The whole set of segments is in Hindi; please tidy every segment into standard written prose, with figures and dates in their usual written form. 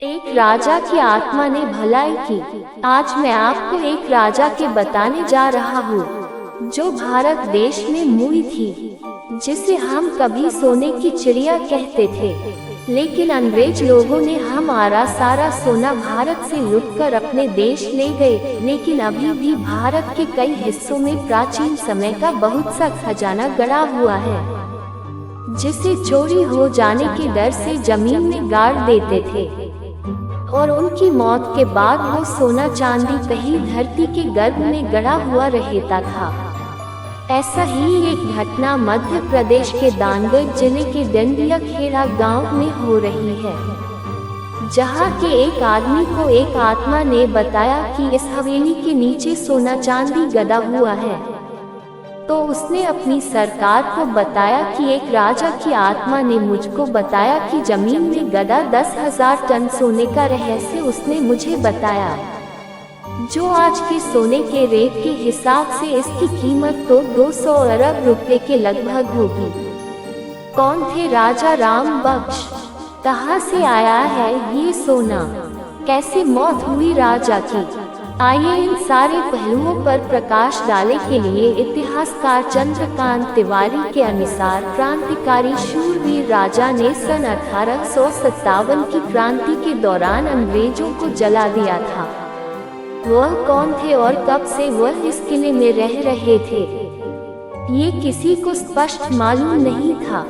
एक राजा की आत्मा ने भलाई की। आज मैं आपको एक राजा के बताने जा रहा हूँ जो भारत देश में मुई थी, जिसे हम कभी सोने की चिड़िया कहते थे। लेकिन अंग्रेज लोगों ने हमारा सारा सोना भारत से लूटकर अपने देश ले गए। लेकिन अभी भी भारत के कई हिस्सों में प्राचीन समय का बहुत सा खजाना गड़ा हुआ है, जिसे चोरी हो जाने के डर से जमीन में गाड़ देते थे और उनकी मौत के बाद वो सोना चांदी कहीं धरती के गर्भ में गड़ा हुआ रहता था। ऐसा ही एक घटना मध्य प्रदेश के दानगढ़ जिले के डंडिया खेड़ा गांव में हो रही है, जहां के एक आदमी को एक आत्मा ने बताया कि इस हवेली के नीचे सोना चांदी गड़ा हुआ है। तो उसने अपनी सरकार को बताया कि एक राजा की आत्मा ने मुझको बताया कि जमीन में गड़ा 10,000 टन सोने का रहस्य उसने मुझे बताया, जो आज के सोने के रेट के हिसाब से इसकी कीमत तो 200 अरब रुपए के लगभग होगी। कौन थे राजा राम बख्श? कहाँ से आया है ये सोना? कैसे मौत हुई राजा की? आइए इन सारे पहलुओं पर प्रकाश डालने के लिए इतिहासकार चंद्रकांत तिवारी के अनुसार क्रांतिकारी शूरवीर राजा ने सन 1857 की क्रांति के दौरान अंग्रेजों को जला दिया था। वह कौन थे और कब से वह इस किले में रह रहे थे, ये किसी को स्पष्ट मालूम नहीं था।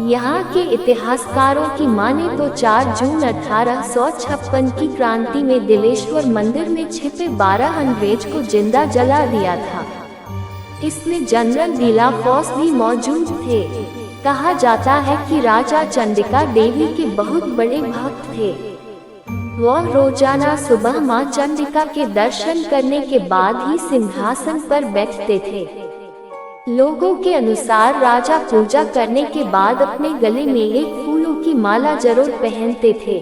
यहाँ के इतिहासकारों की माने तो 4 जून 1856 की क्रांति में दिलेश्वर मंदिर में छिपे 12 अंग्रेज को जिंदा जला दिया था। इसमें जनरल डीलाफोर्स भी मौजूद थे। कहा जाता है कि राजा चंडिका देवी के बहुत बड़े भक्त थे। वह रोजाना सुबह मां चंडिका के दर्शन करने के बाद ही सिंहासन पर बैठते थे। लोगों के अनुसार राजा पूजा करने के बाद अपने गले में एक फूलों की माला जरूर पहनते थे।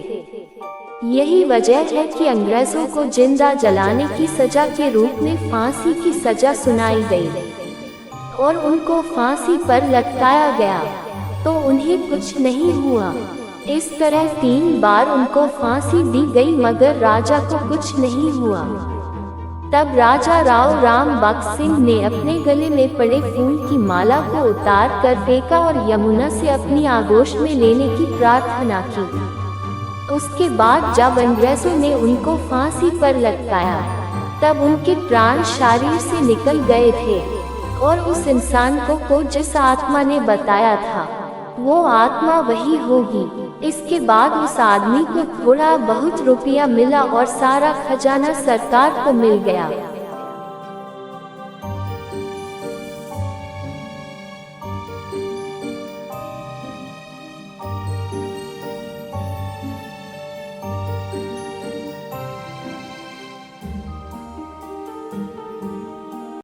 यही वजह है कि अंग्रेजों को जिंदा जलाने की सजा के रूप में फांसी की सजा सुनाई गई और उनको फांसी पर लटकाया गया, तो उन्हें कुछ नहीं हुआ। इस तरह 3 बार उनको फांसी दी गई, मगर राजा को कुछ नहीं हुआ। तब राजा राव राम बख्श सिंह ने अपने गले में पड़े फूल की माला को उतार कर फेंका और यमुना से अपनी आगोश में लेने की प्रार्थना की। उसके बाद जब अंग्रेजों ने उनको फांसी पर लटकाया, तब उनके प्राण शरीर से निकल गए थे और उस इंसान को जिस आत्मा ने बताया था, वो आत्मा वही होगी। इसके बाद उस आदमी को थोड़ा बहुत रुपया मिला और सारा खजाना सरकार को मिल गया।